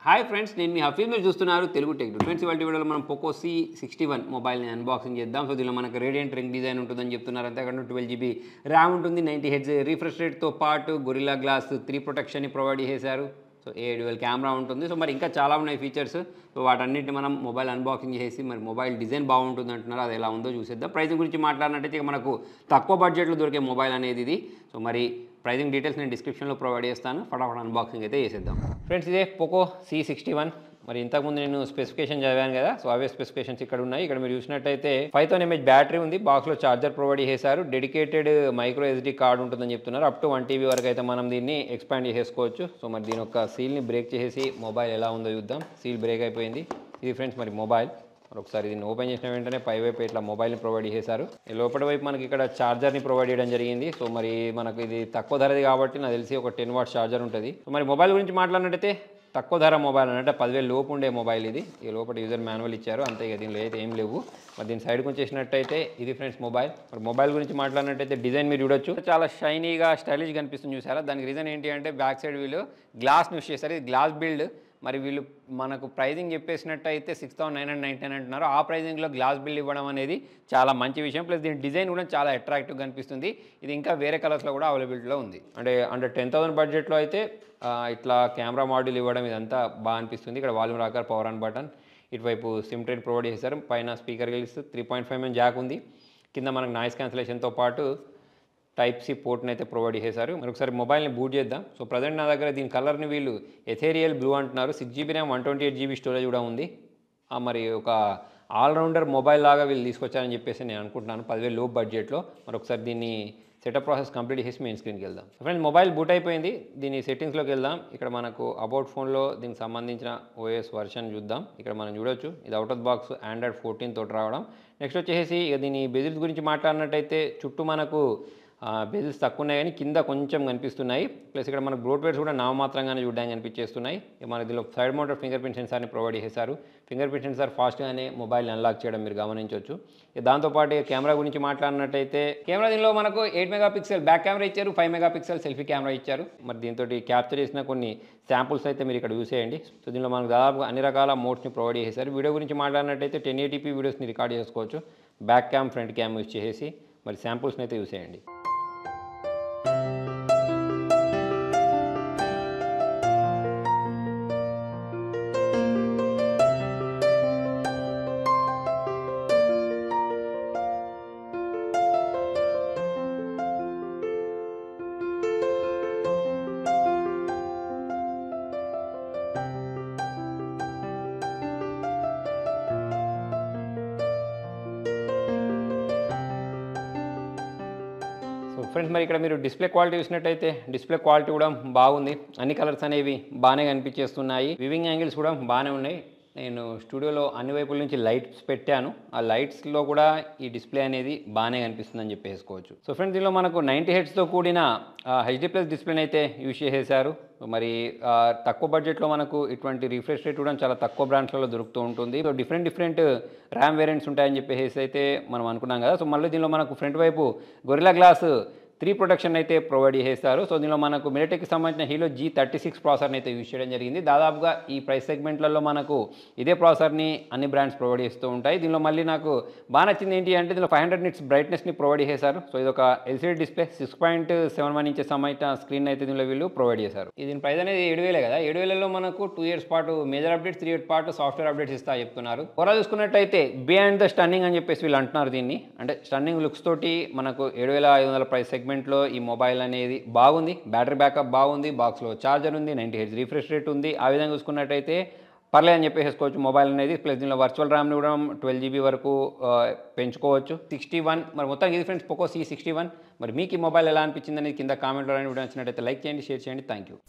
Hi friends, నేను మీ హఫీజ్ మీరు చూస్తున్నారు తెలుగు టెక్. ఫ్రెండ్స్, ఇవాళ వీడియోలో మనం పోకో C61 మొబైల్ని అన్బాక్సింగ్ చేద్దాం. సో దీనిలో మనకు రేడియంట్ రింగ్ డిజైన్ ఉంటుందని చెప్తున్నారు. అంతేకాకుండా 12GB ర్యామ్ ఉంటుంది, 90Hz రిఫ్రెష్ రేట్తో పాటు గొరిల్లా గ్లాస్ 3 ప్రొటెక్షన్ని ప్రొవైడ్ చేశారు. సో డ్యూయల్ కెమెరా ఉంటుంది. సో మరి ఇంకా చాలా ఉన్నాయి ఫీచర్స్. సో వాటన్నిటిని మనం మొబైల్ అన్బాక్సింగ్ చేసి మరి మొబైల్ డిజైన్ బాగుంటుంది అంటున్నారు. అది ఎలా ఉందో చూసేద్దాం. ప్రైసింగ్ గురించి మాట్లాడినట్టయితే మనకు తక్కువ బడ్జెట్లో దొరికే మొబైల్ అనేది ఇది. సో మరి ప్రైజింగ్ డీటెయిల్స్ నేను డిస్క్రిప్షన్లో ప్రొవైడ్ చేస్తాను. ఫటాఫట్ అన్బాక్సింగ్ అయితే చేసేద్దాం. ఫ్రెండ్స్, ఇదే పోకో C61. మరి ఇంతకుముందు నేను స్పెసిఫికేషన్ చదివాను కదా, సో అవే స్పెసిఫికేషన్స్ ఇక్కడ ఉన్నాయి. ఇక్కడ మీరు చూసినట్టయితే 5000 mAh బ్యాటరీ ఉంది, బాక్స్లో చార్జర్ ప్రొవైడ్ చేశారు, డెడికేటెడ్ మైక్రో SD కార్డ్ ఉంటుందని చెప్తున్నారు. అప్ టు 1 TB వరకు అయితే మనం దీన్ని ఎక్స్పాండ్ చేసుకోవచ్చు. సో మరి దీని యొక్క సీల్ని బ్రేక్ చేసేసి మొబైల్ ఎలా ఉందో చూద్దాం. సీల్ బ్రేక్ అయిపోయింది. ఇది ఫ్రెండ్స్ మరి మొబైల్. ఒకసారి దీన్ని ఓపెన్ చేసిన వెంటనే పై వైపు ఇట్లా మొబైల్ని ప్రొవైడ్ చేశారు. లోపల వైపు మనకి ఇక్కడ ఛార్జర్ని ప్రొవైడ్ చేయడం జరిగింది. సో మరి మనకు ఇది తక్కువ ధరది కాబట్టి నాకు తెలిసి ఒక 10 వాట్స్ ఛార్జర్ ఉంటుంది. సో మరి మొబైల్ గురించి మాట్లాడినట్టయితే తక్కువ ధర మొబైల్ అంటే 10,000 లోపు ఉండే మొబైల్ ఇది. ఈ లోపల యూజర్ మాన్యువల్ ఇచ్చారు, అంతే ఇక దీనిలో అయితే ఏం లేవు. మరి దీని సైడ్కి వచ్చేసినట్టయితే ఇది ఫ్రెండ్స్ మొబైల్. మరి మొబైల్ గురించి మాట్లాడినట్టయితే డిజైన్ మీరు చూడొచ్చు, చాలా షైనీగా స్టైలిష్ కనిపిస్తుంది. చూసారా? దానికి రీజన్ ఏంటి అంటే బ్యాక్ సైడ్ వీళ్ళు గ్లాస్ యూస్ చేశారు. ఇది గ్లాస్ బిల్డ్. మరి వీళ్ళు మనకు ప్రైజింగ్ చెప్పేసినట్టయితే 6,999 అంటున్నారు. ఆ ప్రైజింగ్లో గ్లాస్ బిల్డ్ ఇవ్వడం అనేది చాలా మంచి విషయం. ప్లస్ దీని డిజైన్ కూడా చాలా అట్రాక్టివ్గా కనిపిస్తుంది. ఇది ఇంకా వేరే కలర్స్లో కూడా అవైలబిలిటీలో ఉంది. అంటే అండర్ 10,000 బడ్జెట్లో అయితే ఇట్లా కెమెరా మాడ్యూల్ ఇవ్వడం ఇదంతా బాగా అనిపిస్తుంది. ఇక్కడ volume rocker, power on button, ఇటువైపు సిమ్ ట్రేడ్ ప్రొవైడ్ చేశారు. పైన స్పీకర్ గిల్స్, 3.5 mm జాక్ ఉంది. కింద మనకు నాయిస్ క్యాన్సిలేషన్తో పాటు Type-C పోర్ట్ని అయితే ప్రొవైడ్ చేశారు. మరి ఒకసారి మొబైల్ని బూట్ చేద్దాం. సో ప్రజెంట్ నా దగ్గర దీని కలర్ని వీళ్ళు ఎథేరియల్ బ్లూ అంటున్నారు. 6GB ర్యామ్, 128GB స్టోరేజ్ కూడా ఉంది. మరి ఒక ఆల్రౌండర్ మొబైల్ లాగా వీళ్ళు తీసుకొచ్చారని చెప్పేసి నేను అనుకుంటున్నాను 10,000 లో బడ్జెట్లో. మరి ఒకసారి దీన్ని సెటప్ ప్రాసెస్ కంప్లీట్ చేసి మెయిన్ స్క్రీన్కి వెళ్దాం. ఫ్రెండ్స్, మొబైల్ బూట్ అయిపోయింది. దీని సెట్టింగ్స్లోకి వెళ్దాం. ఇక్కడ మనకు అబౌట్ ఫోన్లో దీనికి సంబంధించిన OS వర్షన్ చూద్దాం. ఇక్కడ మనం చూడొచ్చు, ఇది అవుట్ ఆఫ్ బాక్స్ Android 14 తోటి రావడం. నెక్స్ట్ వచ్చేసి ఇక దీని బెజిల్స్ గురించి మాట్లాడినట్టయితే చుట్టూ మనకు బెజిల్స్ తక్కువ ఉన్నాయి కానీ కింద కొంచెం కనిపిస్తున్నాయి. ప్లస్ ఇక్కడ మనకు బ్రోడ్వేర్స్ కూడా నామమాత్రంగానే చూడడానికి కనిపించేస్తున్నాయి. మనకి దీనిలో సైడ్ మౌంటెడ్ ఫింగర్ ప్రింట్ సెన్సార్ని ప్రొవైడ్ చేశారు. ఫింగర్ ప్రింట్ సెన్సార్ ఫాస్ట్గానే మొబైల్ని అన్లాక్ చేయడం మీరు గమనించవచ్చు. దాంతోపాటు కెమెరా గురించి మాట్లాడినట్టయితే కెమెరా దీనిలో మనకు 8 మెగాపిక్సెల్ బ్యాక్ కెమెరా ఇచ్చారు, 5 మెగాపిక్సెల్ సెల్ఫీ కెమెరా ఇచ్చారు. మరి దీంతో క్యాప్చర్ చేసిన కొన్ని శాంపుల్స్ అయితే మీరు ఇక్కడ చూసేయండి. సో దీనిలో మనకు దాదాపు అన్ని రకాల మోడ్స్ని ప్రొవైడ్ చేశారు. వీడియో గురించి మాట్లాడినట్టయితే 1080p వీడియోస్ని రికార్డ్ చేసుకోవచ్చు. Back cam, front cam use చేసేసి మరి శాంపుల్స్ని అయితే చూసేయండి. ఫ్రెండ్స్, మరి ఇక్కడ మీరు డిస్ప్లే క్వాలిటీ చూసినట్టయితే డిస్ప్లే క్వాలిటీ కూడా బాగుంది. అన్ని కలర్స్ అనేవి బాగానే కనిపించేస్తున్నాయి. వివింగ్ యాంగిల్స్ కూడా బాగానే ఉన్నాయి. నేను స్టూడియోలో అన్ని వైపుల నుంచి లైట్స్ పెట్టాను. ఆ లైట్స్లో కూడా ఈ డిస్ప్లే అనేది బాగానే కనిపిస్తుందని చెప్పేసుకోవచ్చు. సో ఫ్రెండ్స్, దీనిలో మనకు 90Hzతో కూడిన HD+ డిస్ప్లేని అయితే యూజ్ చేసేసారు. మరి తక్కువ బడ్జెట్లో మనకు ఇటువంటి రిఫ్రెష్ రేట్ కూడా చాలా తక్కువ బ్రాండ్స్లలో దొరుకుతూ ఉంటుంది. సో డిఫరెంట్ ర్యామ్ వేరియంట్స్ ఉంటాయని చెప్పేసి అయితే మనం అనుకున్నాం కదా. సో మళ్ళీ దీనిలో మనకు ఫ్రంట్ వైపు గొరిల్లా గ్లాస్ 3 ప్రొటెక్షన్ అయితే ప్రొవైడ్ చేస్తారు. సో దీనిలో మనకు మిలిటరీకి సంబంధించిన హీలో G36 ప్రాసెసర్ని అయితే యూజ్ చేయడం జరిగింది. దాదాపుగా ఈ ప్రైస్ సెగ్మెంట్లలో మనకు ఇదే ప్రాసెసర్ని అన్ని బ్రాండ్స్ ప్రొవైడ్ చేస్తూ ఉంటాయి. దీనిలో మళ్ళీ నాకు బాగా నచ్చింది ఏంటి అంటే దీనిలో 500 nits బ్రైట్నెస్ని ప్రొవైడ్ చేశారు. సో ఇది ఒక LCD డిస్ప్లే, 6.71 ఇంచెస్ సంబంధించిన స్క్రీన్ అయితే దీనిలో వీళ్ళు ప్రొవైడ్ చేశారు. దీని ప్రైస్ అనేది 7,000 కదా. 7,000లో మనకు 2 years పాటు మేజర్ అప్డేట్స్, 3 years పాటు సాఫ్ట్వేర్ అప్డేట్స్ ఇస్తా చెప్తున్నారు. ఓవరాల్ చూసుకున్నట్టయితే బియాండ్ ద స్టన్నింగ్ అని చెప్పేసి వీళ్ళు అంటున్నారు దీన్ని. అంటే స్టన్నింగ్ లుక్స్ తోటి మనకు 7,500 ప్రైస్ సెగ్మెంట్లో ఈ మొబైల్ అనేది బాగుంది. బ్యాటరీ బ్యాకప్ బాగుంది, బాక్స్లో ఛార్జర్ ఉంది, 90Hz రిఫ్రెష్ రేట్ ఉంది. ఆ విధంగా చూసుకున్నట్టయితే పర్లేదని చెప్పేసుకోవచ్చు మొబైల్ అనేది. ప్లస్ దీనిలో వర్చువల్ ర్యామ్ని కూడా 12GB వరకు పెంచుకోవచ్చు. 61 మరి మొత్తం ఇది ఫ్రెండ్స్ పోకో C61. మరి మీకు ఈ మొబైల్ ఎలా అనిపించింది అనేది కింద కామెంట్లో రాయండి. వీడియో నచ్చినట్టయితే లైక్ చేయండి, షేర్ చేయండి. Thank you.